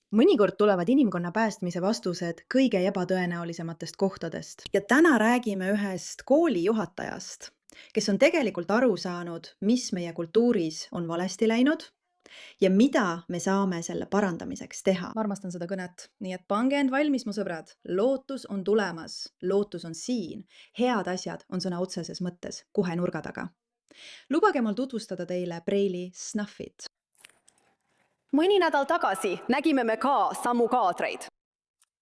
Mõnikord tulevad inimkonna päästmise vastused kõige ebatõenäolisematest kohtadest. Ja täna räägime ühest koolijuhatajast, kes on tegelikult aru saanud, mis meie kultuuris on valesti läinud ja mida me saame selle parandamiseks teha. Ma armastan seda kõnet, nii et pange end valmis, mu sõbrad. Lootus on tulemas, lootus on siin. Head asjad on sõna otseses mõttes kohe nurga taga. Lubage mul tutvustada teile Braille'i Snuffit. Mõni nädal tagasi nägime me ka samu kaadreid.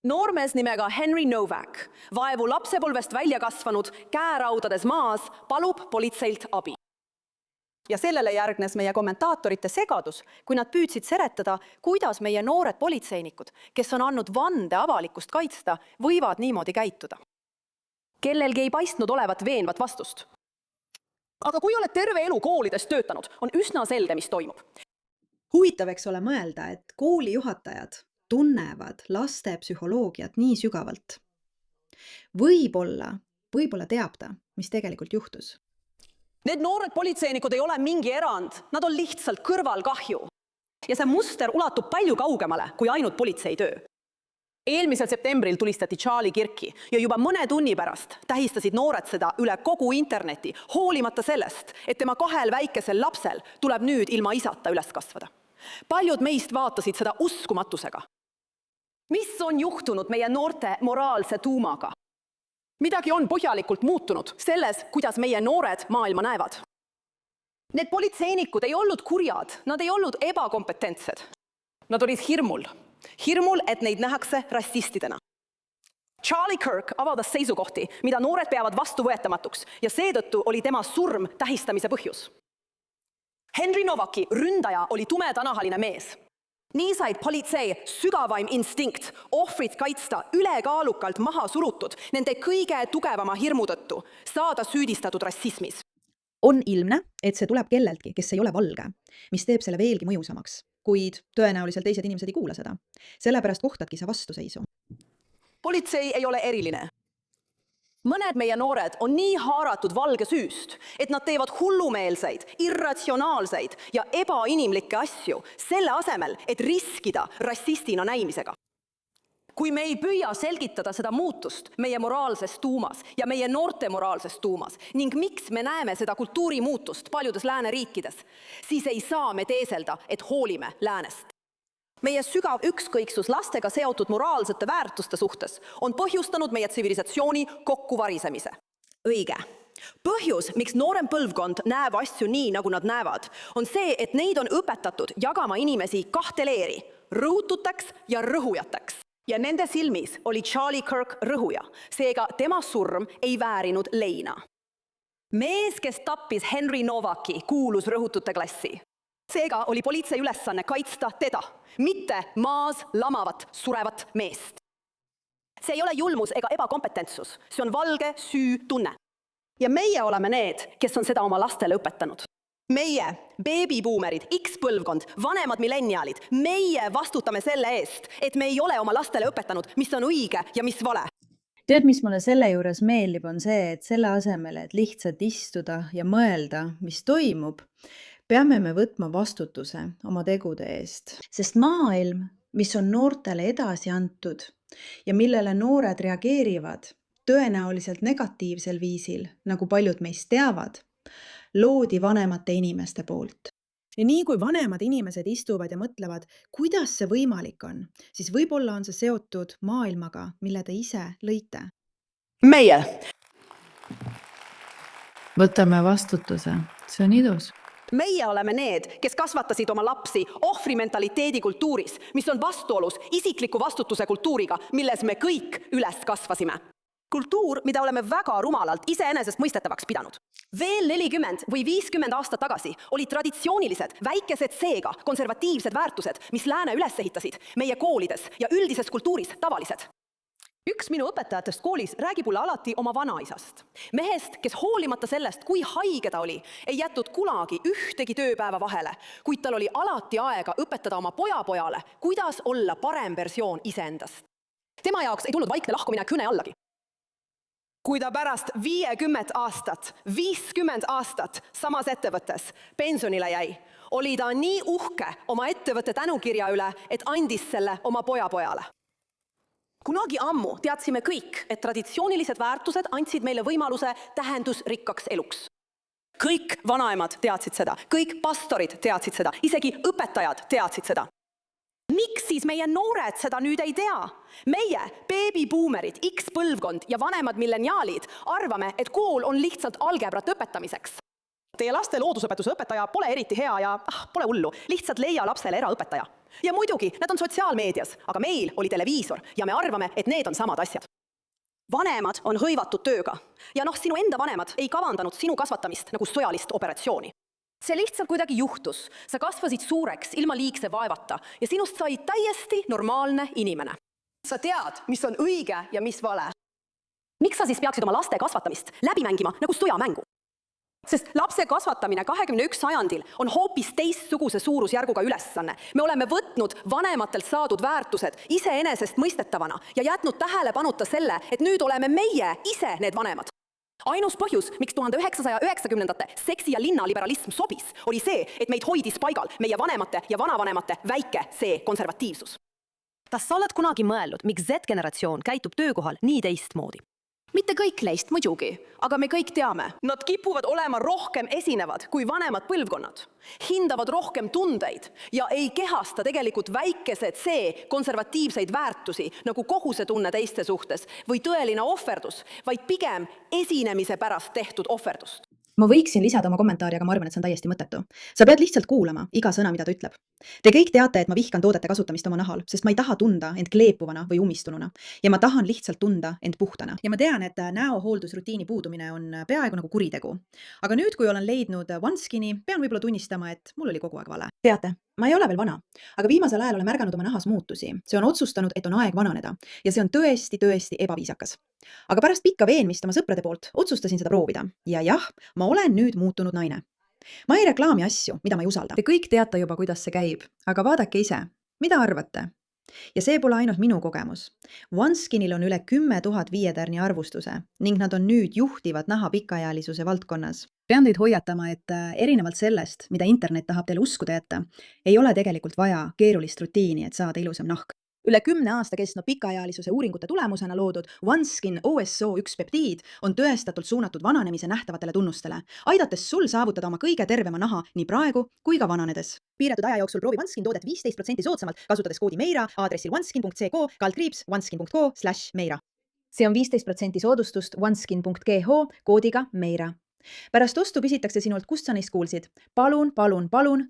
Noormees nimega Henry Novak, vaevu lapsepolvest välja kasvanud, käeraudades maas, palub politseilt abi. Ja sellele järgnes meie kommentaatorite segadus, kui nad püüdsid seretada, kuidas meie noored politseinikud, kes on andnud vande avalikkust kaitsta, võivad niimoodi käituda. Kellelgi ei paistnud olevat veenvat vastust. Aga kui oled terve elu koolides töötanud, on üsna selge, mis toimub. Huvitav eks ole mõelda, et koolijuhatajad tunnevad laste psühholoogiat nii sügavalt. Võib-olla teab ta, mis tegelikult juhtus. Need noored politseinikud ei ole mingi erand, nad on lihtsalt kõrvalkahju. Ja see muster ulatub palju kaugemale kui ainult politseitöö. Eelmisel septembril tulistati Charlie Kirki ja juba mõne tunni pärast tähistasid noored seda üle kogu interneti, hoolimata sellest, et tema 2 väikesel lapsel tuleb nüüd ilma isata üles kasvada. Paljud meist vaatasid seda uskumatusega. Mis on juhtunud meie noorte moraalse tuumaga? Midagi on põhjalikult muutunud selles, kuidas meie noored maailma näevad. Need politseinikud ei olnud kurjad, nad ei olnud ebakompetentsed. Nad olid hirmul, et neid nähakse rassistidena. Charlie Kirk avaldas seisukohti, mida noored peavad vastuvõetamatuks ja seetõttu oli tema surm tähistamise põhjus. Henry Novaki ründaja oli tumetanahaline mees. Nii said politsei sügavaim instinkt ohvrit kaitsta ülekaalukalt maha surutud nende kõige tugevama hirmu tõttu saada süüdistatud rassismis. On ilmne, et see tuleb kelleltki, kes ei ole valge, mis teeb selle veelgi mõjusamaks, kuid tõenäoliselt teised inimesed ei kuula seda. Sellepärast kohtadki sa vastuseisu. Politsei ei ole eriline. Mõned meie noored on nii haaratud valge süüst, et nad teevad hullumeelseid, irratsionaalseid ja ebainimlikke asju selle asemel, et riskida rassistina näimisega. Kui me ei püüa selgitada seda muutust meie moraalses tuumas ja meie noorte moraalses tuumas ning miks me näeme seda kultuurimuutust paljudes lääneriikides, siis ei saa me teeselda, et hoolime läänest. Meie sügav ükskõiksus lastega seotud moraalsete väärtuste suhtes on põhjustanud meie tsivilisatsiooni kokkuvarisemise. Õige. Põhjus, miks noorem põlvkond näeb asju nii, nagu nad näevad, on see, et neid on õpetatud jagama inimesi 2 leeri, rõhututeks ja rõhujateks. Ja nende silmis oli Charlie Kirk rõhuja, seega tema surm ei väärinud leina. Mees, kes tappis Henry Novaki, kuulus rõhutute klassi. Seega oli politsei ülesanne kaitsta teda, mitte maas lamavat, surevat meest. See ei ole julmus ega ebakompetentsus, see on valge süütunne. Ja meie oleme need, kes on seda oma lastele õpetanud. Meie, beebibuumerid, X-põlvkond, vanemad milleniaalid, meie vastutame selle eest, et me ei ole oma lastele õpetanud, mis on õige ja mis vale. Tead, mis mulle selle juures meeldib, on see, et selle asemel, et lihtsalt istuda ja mõelda, mis toimub, peame me võtma vastutuse oma tegude eest. Sest maailm, mis on noortele edasi antud ja millele noored reageerivad tõenäoliselt negatiivsel viisil, nagu paljud meist teavad, loodi vanemate inimeste poolt. Ja nii kui vanemad inimesed istuvad ja mõtlevad, kuidas see võimalik on, siis võib-olla on see seotud maailmaga, mille te ise lõite. Meie. Võtame vastutuse, see on idus. Meie oleme need, kes kasvatasid oma lapsi ohvrimentaliteedi kultuuris, mis on vastuolus isikliku vastutuse kultuuriga, milles me kõik üles kasvasime. Kultuur, mida oleme väga rumalalt iseenesest mõistetavaks pidanud. Veel 40 või 50 aastat tagasi olid traditsioonilised, väikesed seega konservatiivsed väärtused, mis lääne üles ehitasid meie koolides ja üldises kultuuris tavalised. Üks minu õpetajatest koolis räägib mulle alati oma vanaisast. Mehest, kes hoolimata sellest, kui haige ta oli, ei jätnud kunagi ühtegi tööpäeva vahele, kuid tal oli alati aega õpetada oma pojapojale, kuidas olla parem versioon iseendast. Tema jaoks ei tulnud vaikne lahkumine kõne allagi. Kui ta pärast 50 aastat samas ettevõttes pensionile jäi, oli ta nii uhke oma ettevõtte tänukirja üle, et andis selle oma pojapojale. Kunagi ammu teadsime kõik, et traditsioonilised väärtused andsid meile võimaluse tähendusrikkaks eluks. Kõik vanaemad teadsid seda, kõik pastorid teadsid seda, isegi õpetajad teadsid seda. Miks siis meie noored seda nüüd ei tea? Meie, beebibuumerid, X-põlvkond ja vanemad milleniaalid arvame, et kool on lihtsalt algebrat õpetamiseks. Teie laste loodusõpetuse õpetaja pole eriti hea ja pole hullu, lihtsalt leia lapsele eraõpetaja. Ja muidugi, nad on sotsiaalmeedias, aga meil oli televiisor ja me arvame, et need on samad asjad. Vanemad on hõivatud tööga ja sinu enda vanemad ei kavandanud sinu kasvatamist nagu sõjalist operatsiooni. See lihtsalt kuidagi juhtus, sa kasvasid suureks ilma liigse vaevata ja sinust sai täiesti normaalne inimene. Sa tead, mis on õige ja mis vale. Miks sa siis peaksid oma laste kasvatamist läbi mängima nagu sõjamängu? Sest lapse kasvatamine 21. sajandil on hoopis teistsuguse suurusjärguga ülesanne. Me oleme võtnud vanematelt saadud väärtused iseenesest mõistetavana ja jätnud tähelepanuta selle, et nüüd oleme meie ise need vanemad. Ainus põhjus, miks 1990-ndate seksi- ja linnaliberalism sobis, oli see, et meid hoidis paigal meie vanemate ja vanavanemate väike see konservatiivsus. Kas sa oled kunagi mõelnud, miks Z-generatsioon käitub töökohal nii teistmoodi? Mitte kõik neist muidugi, aga me kõik teame. Nad kipuvad olema rohkem esinevad kui vanemad põlvkonnad. Hindavad rohkem tundeid ja ei kehasta tegelikult väikesed see konservatiivseid väärtusi nagu kohusetunne teiste suhtes või tõeline ohverdus, vaid pigem esinemise pärast tehtud ohverdust. Ma võiksin lisada oma kommentaari, aga ma arvan, et see on täiesti mõttetu. Sa pead lihtsalt kuulama iga sõna, mida ta ütleb. Te kõik teate, et ma vihkan toodete kasutamist oma nahal, sest ma ei taha tunda end kleepuvana või umistununa. Ja ma tahan lihtsalt tunda end puhtana. Ja ma tean, et näohooldusrutiini puudumine on peaaegu nagu kuritegu. Aga nüüd, kui olen leidnud OneSkini, pean võib-olla tunnistama, et mul oli kogu aeg vale. Teate, ma ei ole veel vana, aga viimasel ajal olen märganud oma nahas muutusi. See on otsustanud, et on aeg vananeda ja see on tõesti ebaviisakas. Aga pärast pikka veenmist oma sõprade poolt otsustasin seda proovida. Ja jah, ma olen nüüd muutunud naine. Ma ei reklaami asju, mida ma ei usalda. Te kõik teate juba, kuidas see käib, aga vaadake ise. Mida arvate? Ja see pole ainult minu kogemus. OneSkinil on üle 10 000 viietärni arvustuse ning nad on nüüd juhtivad naha pikaealisuse valdkonnas. Pean teid hoiatama, et erinevalt sellest, mida internet tahab teile uskuda jätta, ei ole tegelikult vaja keerulist rutiini, et saada ilusam nahk. Üle 10 aasta kestnud pikaealisuse uuringute tulemusena loodud OneSkin OSO1 peptiid on tõestatult suunatud vananemise nähtavatele tunnustele, aidates sul saavutada oma kõige tervema naha nii praegu kui ka vananedes. Piiratud aja jooksul proovi OneSkin toodet 15% soodsamalt, kasutades koodi MEIRA aadressil oneskin.ck/meira. See on 15% soodustust oneskin.gh koodiga MEIRA. Pärast ostu küsitakse sinult, kust sa neist kuulsid. Palun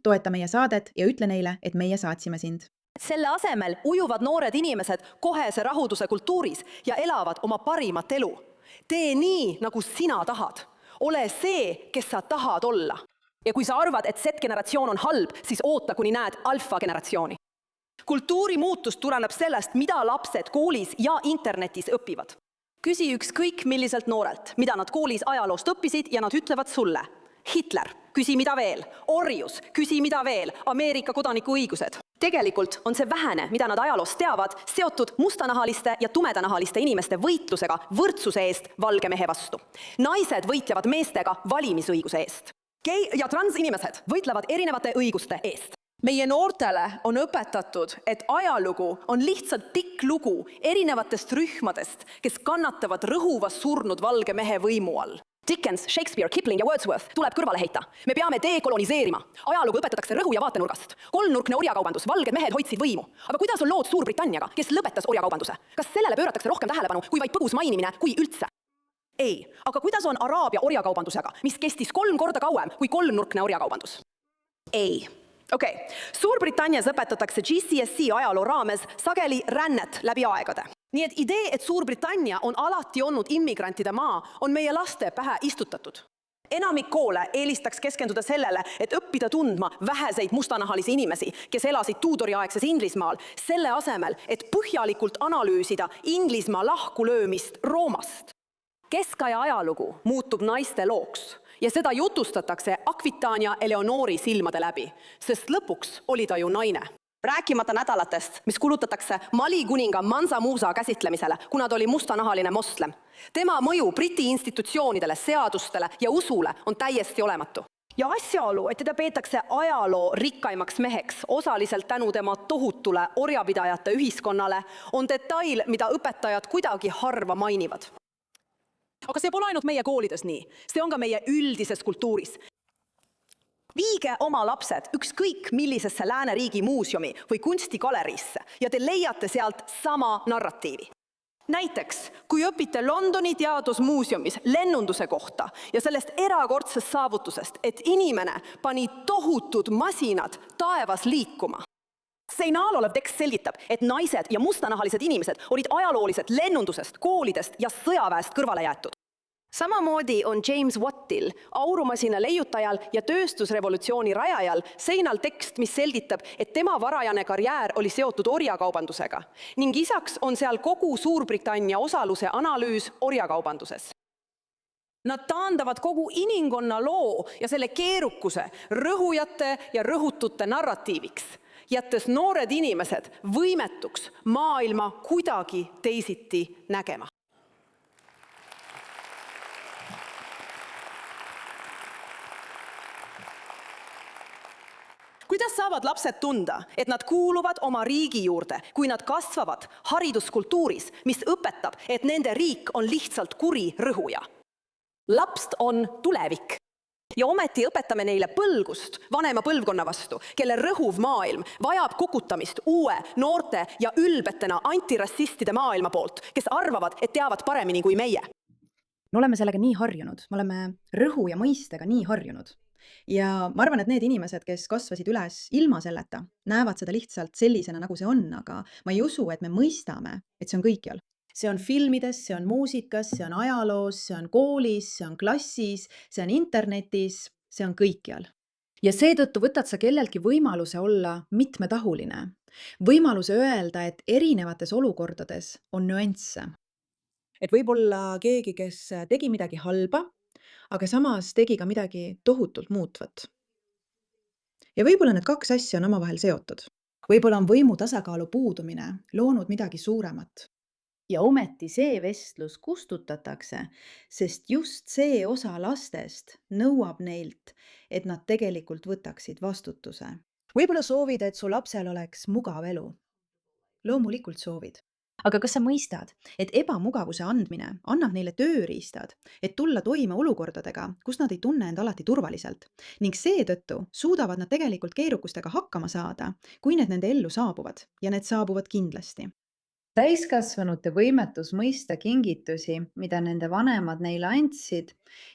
toeta meie saadet ja ütle neile, et meie saatsime sind. Selle asemel ujuvad noored inimesed kohese rahuduse kultuuris ja elavad oma parimat elu. Tee nii, nagu sina tahad. Ole see, kes sa tahad olla. Ja kui sa arvad, et Z-generatsioon on halb, siis oota, kuni näed alfa-generatsiooni. Kultuurimuutus tuleneb sellest, mida lapsed koolis ja internetis õpivad. Küsi ükskõik milliselt noorelt, mida nad koolis ajaloost õppisid ja nad ütlevad sulle. Hitler, küsi mida veel. Orjus, küsi mida veel. Ameerika kodaniku õigused. Tegelikult on see vähene, mida nad ajaloost teavad, seotud mustanahaliste ja tumedanahaliste inimeste võitlusega võrdsuse eest valge mehe vastu. Naised võitlevad meestega valimisõiguse eest. Gei- ja transinimesed võitlevad erinevate õiguste eest. Meie noortele on õpetatud, et ajalugu on lihtsalt pikk lugu erinevatest rühmadest, kes kannatavad rõhuvas surnud valge mehe võimu all. Dickens, Shakespeare, Kipling ja Wordsworth tuleb kõrvale heita. Me peame dekoloniseerima. Ajalugu õpetatakse rõhu ja vaatenurgast. Kolmnurkne orjakaubandus, valged mehed hoidsid võimu. Aga kuidas on lood Suurbritanniaga, kes lõpetas orjakaubanduse? Kas sellele pööratakse rohkem tähelepanu kui vaid põgus mainimine kui üldse? Ei, aga kuidas on Araabia orjakaubandusega, mis kestis 3 korda kauem kui kolmnurkne orjakaubandus? Ei. Okei. Suurbritannias õpetatakse GCSE ajaloo raames sageli rännet läbi aegade. Nii et idee, et Suurbritannia on alati olnud immigrantide maa, on meie laste pähe istutatud. Enamik koole eelistaks keskenduda sellele, et õppida tundma väheseid mustanahalisi inimesi, kes elasid Tudori-aegses Inglismaal, selle asemel, et põhjalikult analüüsida Inglismaa lahkulöömist Roomast. Keskaja ajalugu muutub naiste looks ja seda jutustatakse Aquitania Eleonori silmade läbi, sest lõpuks oli ta ju naine. Rääkimata nädalatest, mis kulutatakse Mali kuninga Mansa Musa käsitlemisele, kuna ta oli mustanahaline moslem. Tema mõju Briti institutsioonidele, seadustele ja usule on täiesti olematu. Ja asjaolu, et teda peetakse ajaloo rikkaimaks meheks, osaliselt tänu tema tohutule orjapidajate ühiskonnale, on detail, mida õpetajad kuidagi harva mainivad. Aga see pole ainult meie koolides nii, see on ka meie üldises kultuuris. Viige oma lapsed ükskõik millisesse lääneriigi muuseumi või kunstigaleriisse ja te leiate sealt sama narratiivi. Näiteks, kui õpite Londoni teadusmuuseumis lennunduse kohta ja sellest erakordsest saavutusest, et inimene pani tohutud masinad taevas liikuma. Seinal olev tekst selgitab, et naised ja mustanahalised inimesed olid ajaloolised lennundusest, koolidest ja sõjaväest kõrvale jäetud. Samamoodi on James Wattil, aurumasina leiutajal ja tööstusrevolutsiooni rajajal, seinal tekst, mis selgitab, et tema varajane karjäär oli seotud orjakaubandusega ning lisaks on seal kogu Suurbritannia osaluse analüüs orjakaubanduses. Nad taandavad kogu inimkonna loo ja selle keerukuse rõhujate ja rõhutute narratiiviks, jättes noored inimesed võimetuks maailma kuidagi teisiti nägema. Kuidas saavad lapsed tunda, et nad kuuluvad oma riigi juurde, kui nad kasvavad hariduskultuuris, mis õpetab, et nende riik on lihtsalt kuri rõhuja? Laps on tulevik. Ja ometi õpetame neile põlgust vanema põlvkonna vastu, kelle rõhuv maailm vajab kukutamist uue, noorte ja ülbetena antirassistide maailma poolt, kes arvavad, et teavad paremini kui meie. Me oleme sellega nii harjunud, me oleme rõhu ja mõistega nii harjunud. Ja ma arvan, et need inimesed, kes kasvasid üles ilma selleta, näevad seda lihtsalt sellisena, nagu see on, aga ma ei usu, et me mõistame, et see on kõikjal. See on filmides, see on muusikas, see on ajaloos, see on koolis, see on klassis, see on internetis, see on kõikjal. Ja seetõttu võtad sa kellelgi võimaluse olla mitmetahuline. Võimaluse öelda, et erinevates olukordades on nüansse. Et võib-olla keegi, kes tegi midagi halba, aga samas tegi ka midagi tohutult muutvat. Ja võib-olla need kaks asja on omavahel seotud. Võib-olla on võimu tasakaalu puudumine loonud midagi suuremat. Ja ometi see vestlus kustutatakse, sest just see osa lastest nõuab neilt, et nad tegelikult võtaksid vastutuse. Võib-olla soovid, et su lapsel oleks mugav elu. Loomulikult soovid. Aga kas sa mõistad, et ebamugavuse andmine annab neile tööriistad, et tulla toime olukordadega, kus nad ei tunne end alati turvaliselt, ning seetõttu suudavad nad tegelikult keerukustega hakkama saada, kui need nende ellu saabuvad, ja need saabuvad kindlasti. Täiskasvanute võimetus mõista kingitusi, mida nende vanemad neile andsid,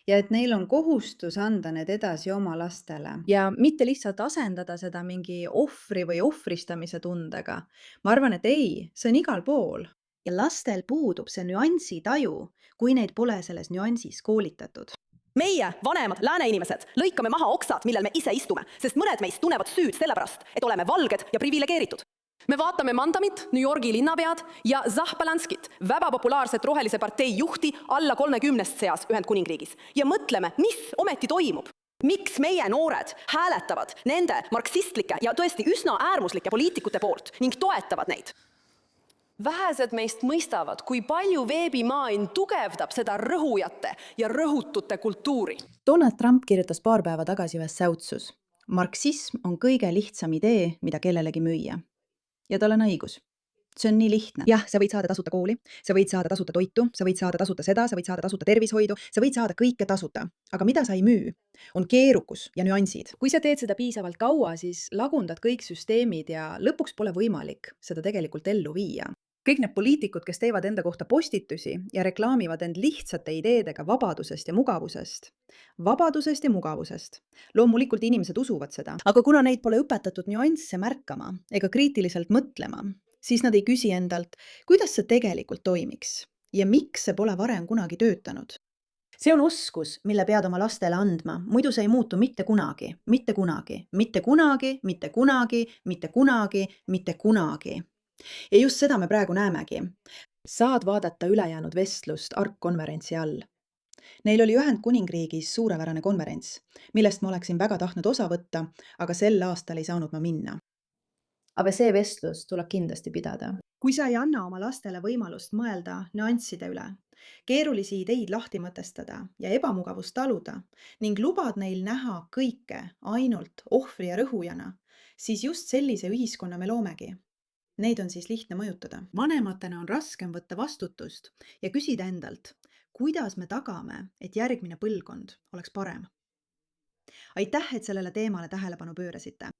ja et neil on kohustus anda need edasi oma lastele. Ja mitte lihtsalt asendada seda mingi ohvri või ohvristamise tundega. Ma arvan, et ei, see on igal pool. Ja lastel puudub see nüansi taju, kui neid pole selles nüansis koolitatud. Meie, vanemad, lääne inimesed, lõikame maha oksad, millel me ise istume, sest mõned meist tunnevad süüd sellepärast, et oleme valged ja privilegeeritud. Me vaatame Mandamit, New Yorgi linnapead ja Zahbalanskit, väga populaarset rohelise partei juhti alla 30 seas Ühendkuningriigis ja mõtleme, mis ometi toimub. Miks meie noored hääletavad nende marksistlike ja tõesti üsna äärmuslike poliitikute poolt ning toetavad neid? Vähesed meist mõistavad, kui palju veebimaailm tugevdab seda rõhujate ja rõhutute kultuuri. Donald Trump kirjutas paar päeva tagasi ühes säutsus. Marksism on kõige lihtsam idee, mida kellelegi müüa. Ja tal on õigus. See on nii lihtne. Jah, sa võid saada tasuta kooli, sa võid saada tasuta toitu, sa võid saada tasuta seda, sa võid saada tasuta tervishoidu, sa võid saada kõike tasuta. Aga mida sa ei müü, on keerukus ja nüansid. Kui sa teed seda piisavalt kaua, siis lagundad kõik süsteemid ja lõpuks pole võimalik seda tegelikult ellu viia. Kõik need poliitikud, kes teevad enda kohta postitusi ja reklaamivad end lihtsate ideedega vabadusest ja mugavusest. Vabadusest ja mugavusest. Loomulikult inimesed usuvad seda, aga kuna neid pole õpetatud nüansse märkama ega kriitiliselt mõtlema, siis nad ei küsi endalt, kuidas see tegelikult toimiks ja miks see pole varem kunagi töötanud. See on oskus, mille pead oma lastele andma, muidu see ei muutu mitte kunagi, mitte kunagi, mitte kunagi, mitte kunagi, mitte kunagi, mitte kunagi. Ja just seda me praegu näemegi. Saad vaadata ülejäänud vestlust ARK-konverentsi all. Neil oli Ühendkuningriigis suurepärane konverents, millest ma oleksin väga tahtnud osa võtta, aga sel aastal ei saanud ma minna. Aga see vestlus tuleb kindlasti pidada. kui sa ei anna oma lastele võimalust mõelda nüansside üle, keerulisi ideid lahti mõtestada ja ebamugavust taluda ning lubad neil näha kõike ainult ohvri ja rõhujana, siis just sellise ühiskonna me loomegi. Neid on siis lihtne mõjutada. Vanematena on raskem võtta vastutust ja küsida endalt, kuidas me tagame, et järgmine põlvkond oleks parem. Aitäh, et sellele teemale tähelepanu pöörasite.